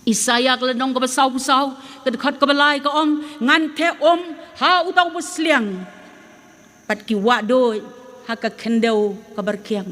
Isaya kelenong ke besau-besau ke dekat ke belai ke om ngan te om ha utau besliang pat ki wado ha ka kendau ke berkiang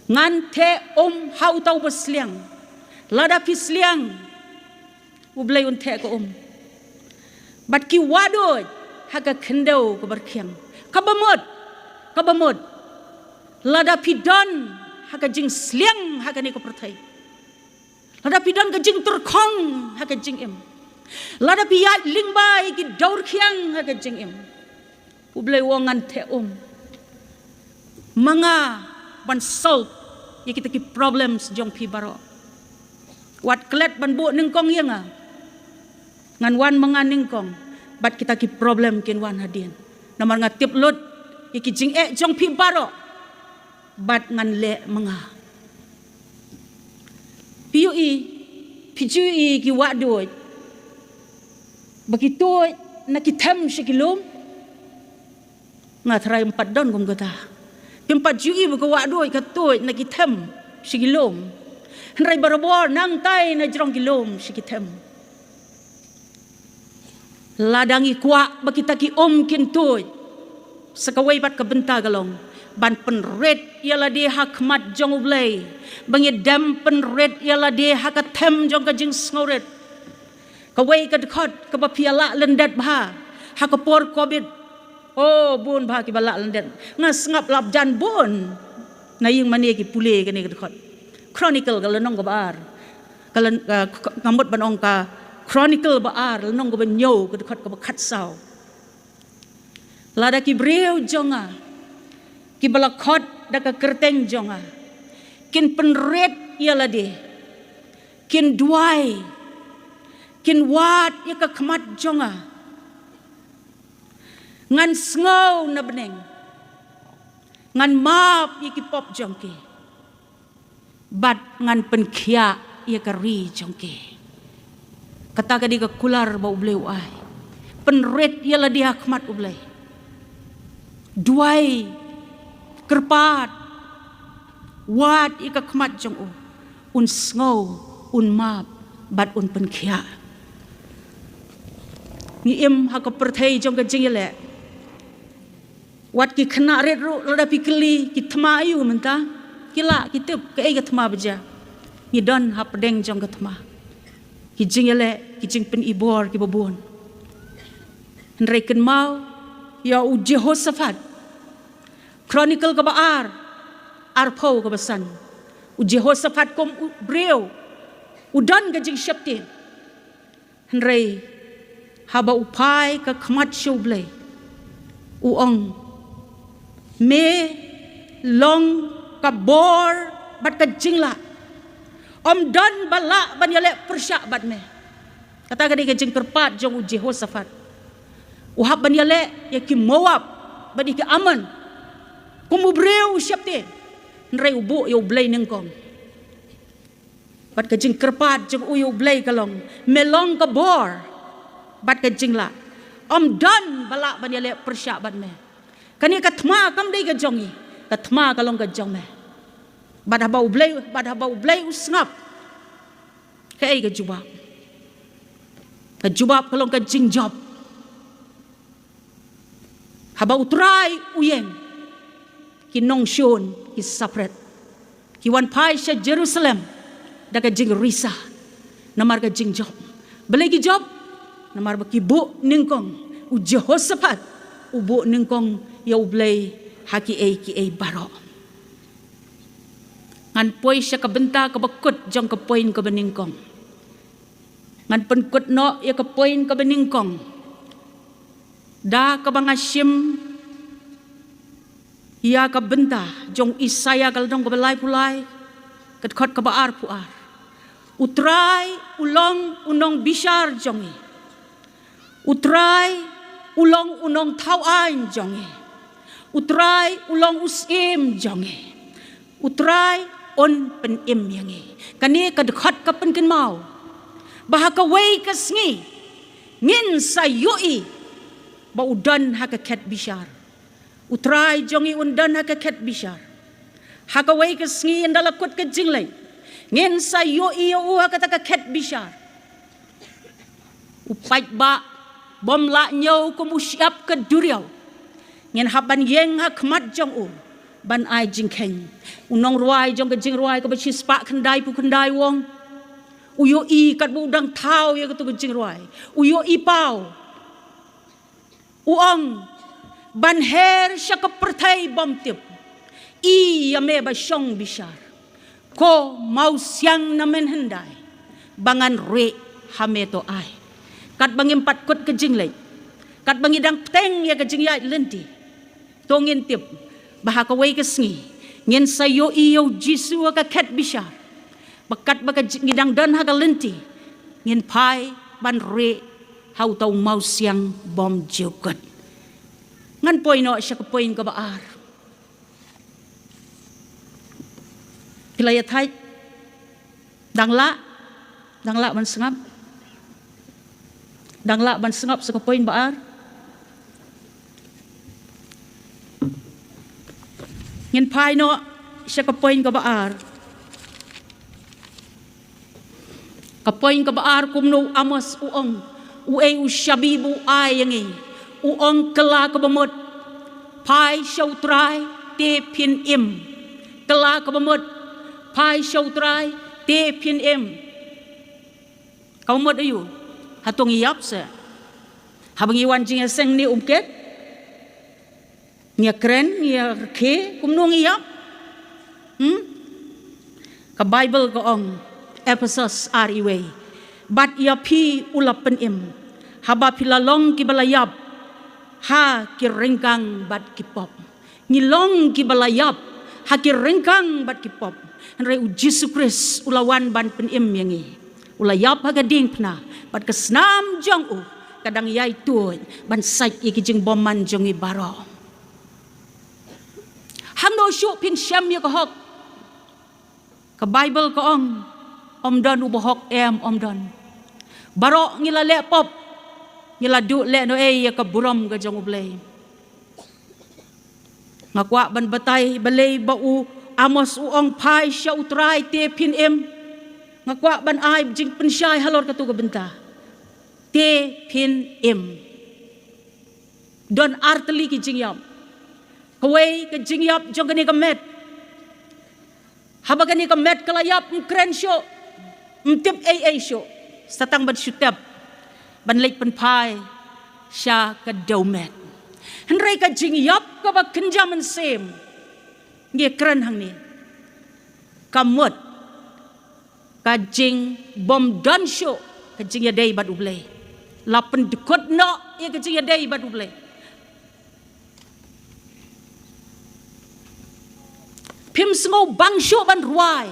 ngan te om ha utau besliang lada pisliang ublai un te ke om bat ki wado ha ka kendau ke berkiang kabamod lada pidon ha ka jing sliang ha ka ni ke pertai lada pidan ke jing terkong ha ke jing em lada piyat lingbai ki daur khiang ha ke jing em ublai wongan te manga ban solve ye kita ki problems jong pi baro wat klet ban bu ningkong yenga ngan wan manga ningkong bat kita ki problem kin wan hadien namar ngatip lut ye ki jing jong pi baro bat ngan le manga Pijui ki wadoi begitu nak kitam sekilom ngatrai 4 don gum kata 4 jui buka wadoi katoi nak kitam sekilom rai barabor nang tai na jrong kilom sekitam ladangi kwa bakita ki kintoi sakawai pat kabenta galong ban penred ialah dia hakmat jong ublai bangi dam penred ialah dia hakatem jong kajing snoret kawai ka dekat ka piala lendat bha hakapor covid bun bha ki bala lendat ngas ngap lap jan bun na ying mani ki pule ka ni ka dekat chronicle ka lenong ka bar ka ngamut ban ong ka chronicle baar lenong ka banyo ka dekat ka khat sau lada ki breu jonga ki balakot daka kerteng jonga kin penret ialah de kin duai kin wat ya ka khamat jonga ngan sngow na beneng ngan map ya ki pop jongke bat ngan penkhia ya ka ri jongke kata ka di ka kular ba ublei ai penret ialah dia khamat ublei duai kerpat wat ika khamat jong un sngow un map bat un penkhia ni em ha ka perthai jong ka jingile wat ki khna ret ru lada pikeli ki thma ayu menta kila ki tep ka ai ka thma baja ni don ha pedeng jong ka thma ki jingile ki jing pen ibor ki babon nreken mau ya u Jehoshaphat Chronicle ka baar arpo ka basan u Jehoshaphat kom breu udan ka jing syapte henrei haba upai ka khamat shuble uong me long ka bor bat ka jingla dan bala ban yale persyak bat me kata ka di ka jing kerpat jong u Jehoshaphat uhab ban yale ya ki Moab badi ka Aman kumubreu syapte nrei ubu yo blai ningkong bat ka jing kerpat jong uyo blai kalong melong ka bor bat ka jingla dan bala ban yale persyak bat me kani ka thma kam dei ka jongi ka thma kalong ka jong me bat haba ublai usngap ka ai ka jubab kalong ka jing job haba utrai uyeng ki nong shon ki sapret ki wan pai sha Jerusalem daga jing risa namar ka jing job belai ki job namar ba ki bu ningkong u Jehoshaphat u bu ningkong ya ublai haki ai baro ngan poi sha ka benta ka bakut jong ka poin ka beningkong ngan penkut no ya ka poin ka beningkong da ka bangashim ia ka benta jong Isaya kal dong ka belai pulai kat khot ka baar puar utrai ulong unong bishar jongi utrai ulong unong thawain jongi utrai ulong usim jongi utrai on pen im yangi kani ka khot ka pen kin mau bahaka wei ka sngi ngin sayui ba udan ha ka ket bishar utrai jongi undan haka ket bishar haka wai ka sngi ndala kut ka jinglai ngen sa yo iyo haka ta ka ket bishar Upai ba bom la nyau kum usiap ke duriau. Ngen haban yeng ha khmat jong u ban ai jing khen. Unong ruai jong ke jing ruai ke bachis pa kendai pu kendai wong. Uyo i kat bu dang thau ye ke tu ke jing ruai. Uyo i pau. Uong ban her syak perthai bom tip. I ame ba shong bishar. Ko mau siang namen hendai. Bangan re hame to ai. Kat bangi empat kot ke jing lek. Kat bangi dang teng ya ke jing yai lenti. Tongin tip bahaka wei ke sngi. Ngin sayo iyo jisu ka ket bishar. Bakat baka ngidang dan ha ka lenti. Ngin pai ban re hau tau mau siang bom jukot. Ngan poin no syak poin ka baar. Kilaya thai dang la ban sengap sa poin baar ngin pai no siya ka poin ka baar kumno amos uong ueng usyabibu ayangi uong kela ka bamot pai syautrai te pin im kela ka bamot pai syautrai te pin em kau mod ayu hatong iap sa habang iwan jing seng ni umket nia kren nia ke kumnong iap ka bible ko ong Ephesus ariwe bat ia pi ulapen em haba pilalong ki balayap ha ki rengkang bat ki pop ngilong ki balayap ha ki rengkang bat ki pop Henry Jesu Christ ulawan ban penim yangi ulayap hagading pna bat kesnam jong u kadang yai tuoi ban sait iki jing boman jong i baro hangno shu pin syam ya hok ka bible ko ong omdon u bohok omdon baro ngila le pop ngila du le no ya ka buram ga jong ublay ngakwa ban batay balay ba u amos uong pai sya utrai te pin em ngakwa ban ai jing pensyai halor katu benta te pin em don arteli ki jing yap kawai ke jing yap jong gani kamet haba gani kamet kalayap kren syo tip ai syo satang ban syutep ban lek pen pai sya ka domet henry ka jing yap ka ba kenjaman sem nge keren hang ni kamut kajing bom dan show kajing ya day bad ublay lapen dekot no ya kajing ya day bad ublay pim sengo bang show ban ruai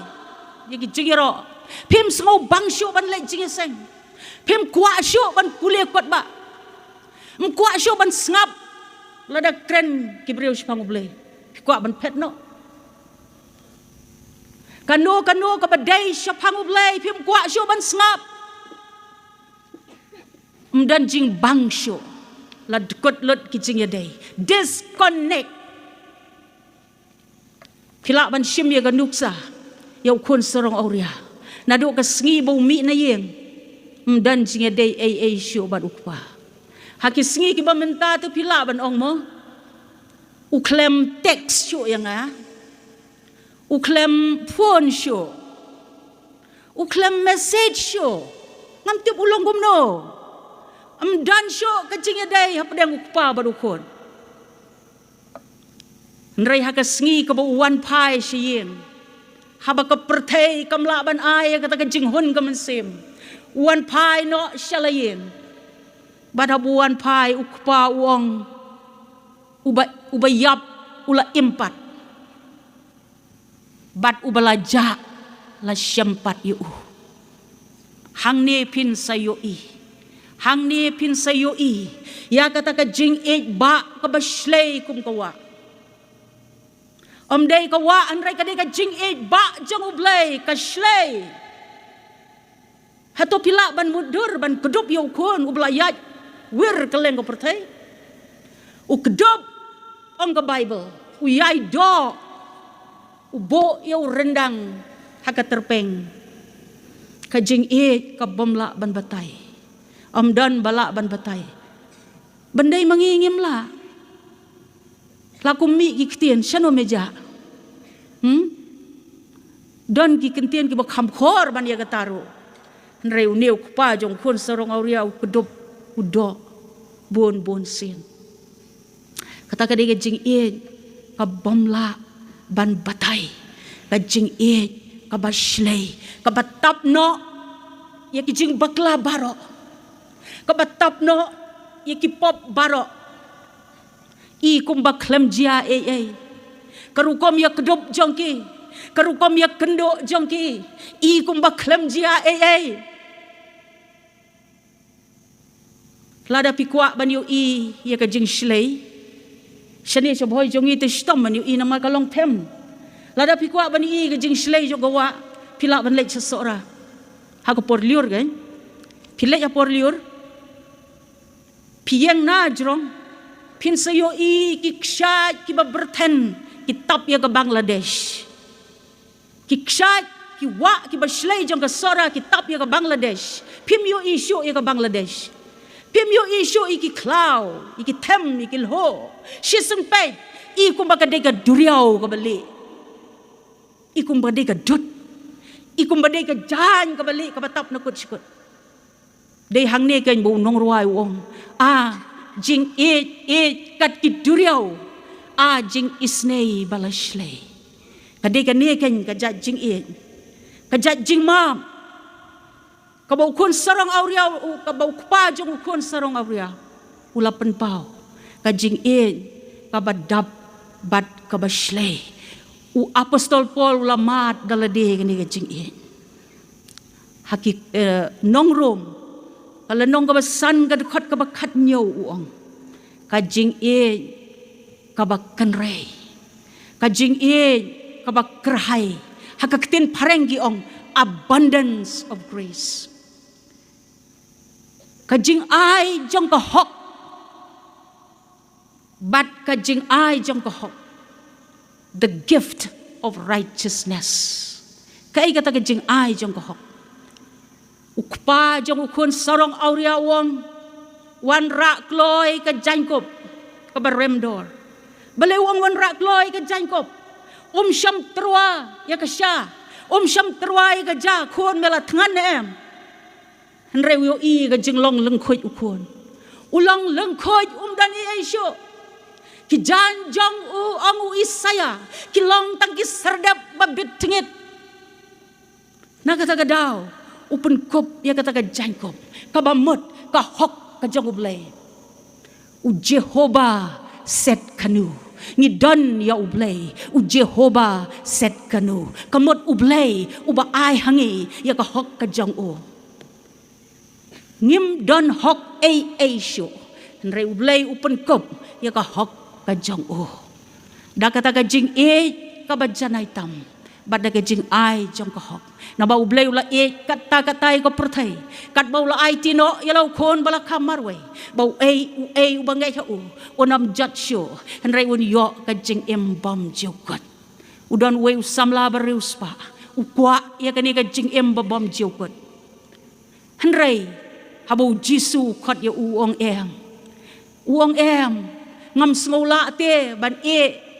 ya kajing ya ro pim sengo bang show ban lek jing seng pim kwa show ban kuliah kot ba kwa show ban sngap lada keren kibriu spang ublay kwa ban pet no Kanu ka badai syapang ublay pim kwa syo ban sngap mdan jing bang syo la dekot lot ki jing yadai disconnect pila ban shim ya ganuksa yaw kun sorong auria nadu ka sngi bo mi na yeng mdan jing yadai ai syo ban ukpa haki sngi ki ba menta tu pila ban ong mo uklem text syo yang uklem phone show uklem message show ngam tiap ulong gumno dan show kacing yadai hapadang ukpa badukon nrai haka sngi ka wan pai shiyem haba ka perthei kamla ban ai kata kacing hun ka mensem wan pai no shalayem bad habuan pai ukpa uong ubayap ula impat bat ubalaja la syampat yu hang ne pin sayo i ya kata ka jing ba ka baslay kum kawa day kawa anray ka de ka jing ba jang ublay ka slay hato pila ban mudur ban kedup yu kun ublayat wir keleng ko pertay u kedup ong ka bible u yai do ubo yaw rendang haka terpeng kajing ka bomla ban batay dan balak ban batai. Bandai mangingim la. Laku mi ki ketien syano meja. Don ki kentien ki bakham khor ban ya gataru. Nrei uneu kupa jong kun sarong auria kudup udo bon sin. Kata ka dege jing e ka bomla ban batai. Ka jing e ka bashlei ka batap no ya ki jing bakla baro. Ka batap no ya ki pop baro. I kumba klem jia karukom ya kedup jongki karukom ya kendo jongki I kumba klem jia lada pikwa ban yu I ya ka jing shlei shani chobhoi jongi te stom ban yu I nama kalong them lada pikwa ban I ka jing shlei jo gawa pila ban lek sesora ha ko por liur kan pila ya por liur pieng na jrong pin sayo I ki kshat ki berten ki tap ya ke Bangladesh ki kshat ki wa ki bashlei jong ke sora ki tap ya ke Bangladesh pim yo isu ya ke Bangladesh pim yo isu I ki klau I ki tem I ki lho shisung pe I kum ba ka de ka duriau ka bali I kum ba de ka dut I kum ba de ka jan ka bali ka batap na kut sikut de hang ne kan bu nong ruai wong jing kat ki duriau jing isnei balashlei kade ka ne kan ka jat jing ka jat jing mam ka bau kun sarong auria ka bau pa jong kun sarong auria ulapan pau ka jing ka badap bad ka bashlei u apostol Paul ulamat dalade ka ne ka jing hakik nongrom kalau nong ka basan ka dekat ka bakat nyaw uong ka jing ka bakkan rei ka jing ka bakrahai hakaktin parengi ong abundance of grace ka jing ai jong ka hok but ka jing ai jong ka hok the gift of righteousness kai kata ka jing ai jong ka hok ukpa jong ukun sarong auria wong wan rak kloy ka jankop ka baremdor bale wong wan rak kloy ka jankop syam terwa ya ka sha syam terwa ya ka ja khon mela thangan em hanre wi I ka jinglong leng khoj ukun ulang leng khoj dan I sho ki jan jong angu isaya ki long tang ki serdap babit tingit na kata ka daw upen kop ya kata ka jankop ka bamot ka hok ka jong ublay u Jehovah set kanu ni don ya ublay u Jehovah set kanu kamot ublay uba ai hangi ya ka hok ka jong ngim don hok sho re ublay upen kop ya ka hok ka jong da kata ka jing ka bajanai tam bada ka jing ai jong ka hok na bau blay ula kata ko pertai kat bau la ai tino yalau kon bala kamarwe bau u bangai ha onam jat sho hanrai un yo ka jing bam jokat udon we samla barius pa ukwa ya kani ka jing bam jokat hanrai habau jisu khat ya uong em ngam smola te ban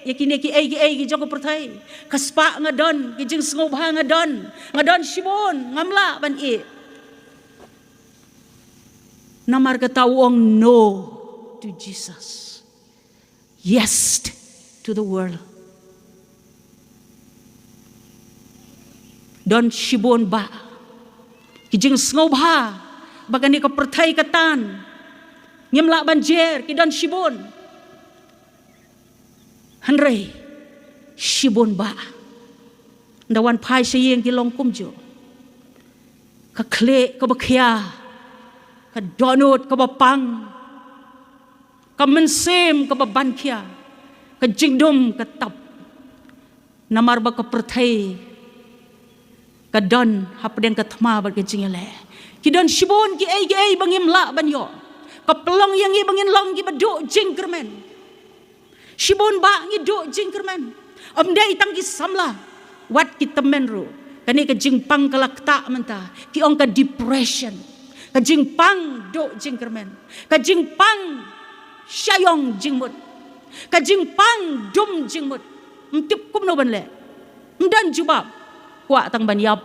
ya kini ki jong pertai kaspa ngadon ki jing sngop ha ngadon shibon ngamla ban namar kata wong no to Jesus yes to the world don shibon ba ki jing sngop ha bagani ka pertai katan ngamla banjer ki don shibon hanrei shibon ba ndawan pai sayeng ki long kumjo ka kle ka bakhya ka donut ka bapang ka mensem ka babankhya ka jingdom ka tap namar ba ka perthai ka don hapden ka thma ba ka jingale ki don shibon ki ai bangim la banyo ka pelong yang i bangin long ki badu jingkermen shibon ba ngi do jingkerman amdai tang ki samla wat ki temenru kani ka jingpang kalakta menta ki ong ka depression ka jingpang do jingkermen ka jingpang syayong jingmut ka jingpang dum jingmut mtip kum no ban le mdan jubab kwa tang ban yap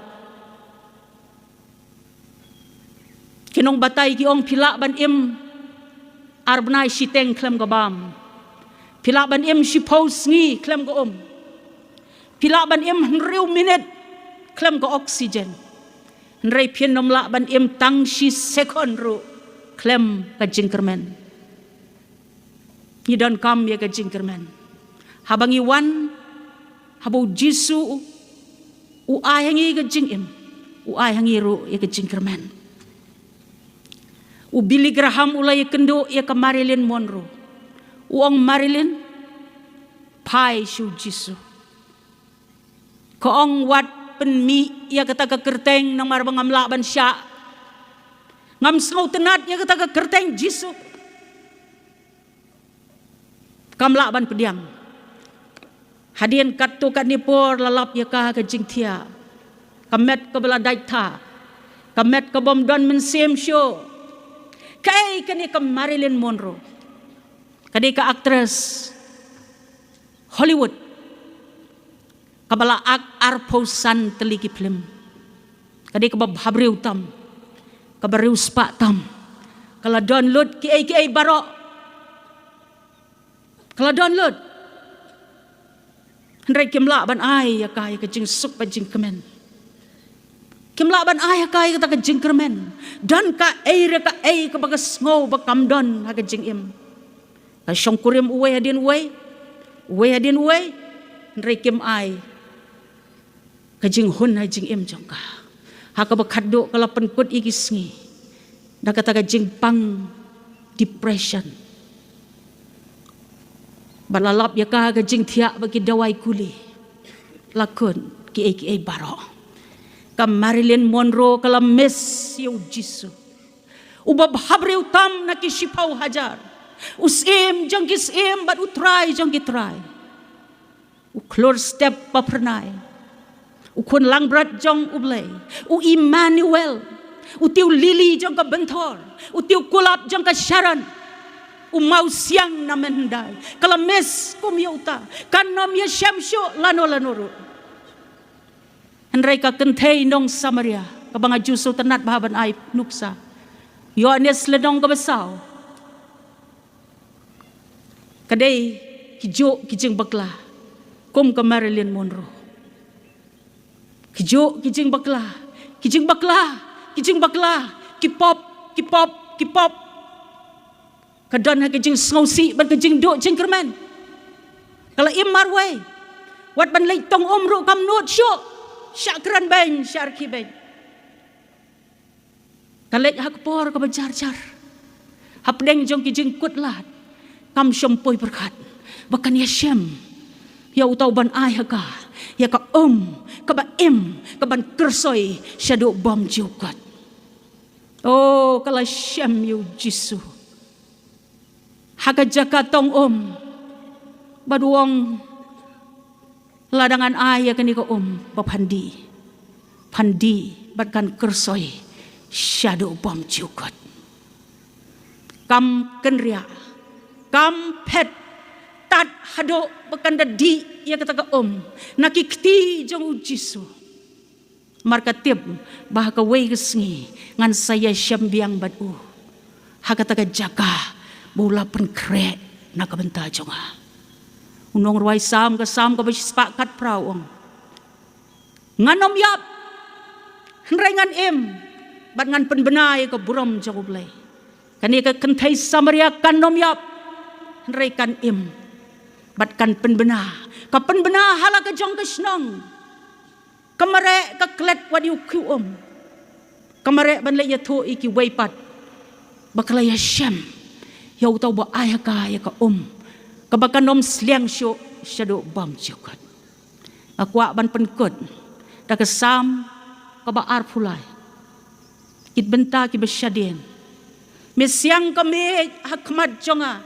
kinong batay ki ong pila ban im arbnai siteng klem gabam pila ban im shipos ngi klem go pila ban im riu minute klem go oxygen nrei pian nom la ban im tang shi second ru klem ka jingkermen ni don kam ya ka jingkermen habangi wan habo jisu u ayangi ka jingim u ayangi ru ya ka jingkermen u Billy Graham ulai kendo ya ka Marilyn Monroe uang Marilyn pai shu jisu ko ong wat penmi ya kata ka kerteng nang marbang amla ban sya ngam sngau tenat ya kata ka kerteng jisu kamla ban pediang hadien katto kan nipor lalap ya ka jingthia kamet ka bela daita kamet ka bom don men sem show kai kan ka Marilyn Monroe kadi ka actress Hollywood kabala ak arposan teliki film kadi kabab habriu tam kabariu spa tam kala download ki baro kala download hendrai kimla ban ai ya kai ka jing suk pa jing kemen kimla ban ai ya kai ka ta jing kermen dan ka re ka ka bagas ngau bakam don ha ka jing im ka shongkurim uwe hadin uwe hadin uwe hendrai kim ai kajing hun hajing im jongka haka bakaddo kala penkut igisngi da kata kajing pang depression balalap ya ka kajing thia bagi dawai kuli lakon ki baro ka Marilyn Monroe kala miss yu jisu ubab habre utam na ki shipau hajar usim jong kisim but utrai jong kitrai u klor step pa pernai ukun langbrat jong ublay u Emmanuel u tiu lili jong ka bentor u tiu kulap jong ka Sharon u mau siang na mendai kala mes kumyuta kanom ya syamsyo lano henrai ka kentei nong Samaria ka banga juso tenat bahaban ai nuksa Yohanes ledong ka besaw kadai kijo kijing bakla kum ka Marilyn Monroe kijo kijing bakla kipop kadan ha kijing sngosi ban kijing do jingkermen kala imarway wat ban lay tong umru kam nut syo syakran ben syarki ben kalek hakpor ka bajar-jar hapdeng jong kijing kutlat kam syempoi berkat bakan ya syem ya utau ban ai haka ya ka ka ba ka ban kersoy syado bom jukat oh kala syem yu jisu haga jaka tong baduong ladangan ay kani ka papandi batkan kersoy syado bom jukat kam kenria kam pet tat hado bakanda di ya kata ka nakikti jong jisu markatib bah ka way gesngi ngan saya syambiang badu hakata ka jaga bola pen krek na kabenta jonga unong ruai sam ka sepakat prawong nganom yap nrengan bat ngan penbenai ka buram jong ublay kani ka kentai Samaria kanom yap nrekan bat kan penbena hala ka jong kesnong kamare ka klet wadi ku kamare ban le ya tho iki weipat bakla ya syam ya utau ba ayaka ya ka kabakanom sliang syo syado bam jukat akwa ban penkut da kesam ka ba ar pulai kit benta ki besyadien mesyang kami hakmat jonga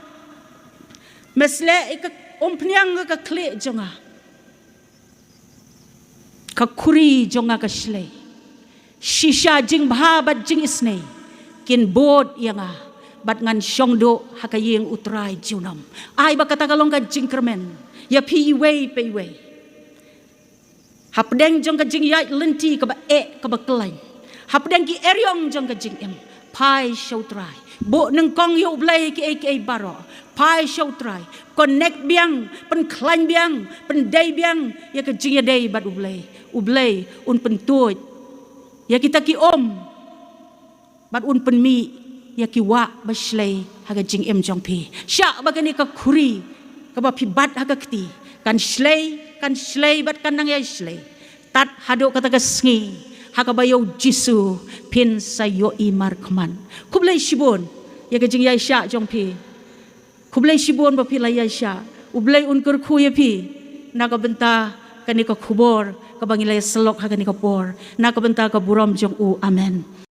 mesle ik pnyang ka kle jonga ka kuri jonga ka shle shisha jing bha bat jing isne kin bod yang bat ngan syongdo hakayeng utrai junam ai ba kata kalong ka jingkermen ya pi wei pe wei hapdeng jong ka jing yai lenti ka ba ka ba klain hapdeng ki eryong jong ka jing em pai shautrai bo neng kong yo blai ki baro pai shautrai connect biang pen klain biang pen dai biang ya ka jing ya dai bat ublai un pen tuoj ya kita ki om bat un pen mi ya ki wa ba shlei haga jing em jong pi sha ba kani ka khuri ka ba pi bat haga kti kan shlei bat kan nang ya shlei tat hado kata ka sngi haga ba yo jisu pin sa yo imar kman kublai shibon ya ka jing ya sha jong pi kublai shibon ba pi la ya sha ublai un kur khu ya pi na ka benta kani ka khubor ka bangilai selok haga ni ka por na ka benta ka buram jong u amen.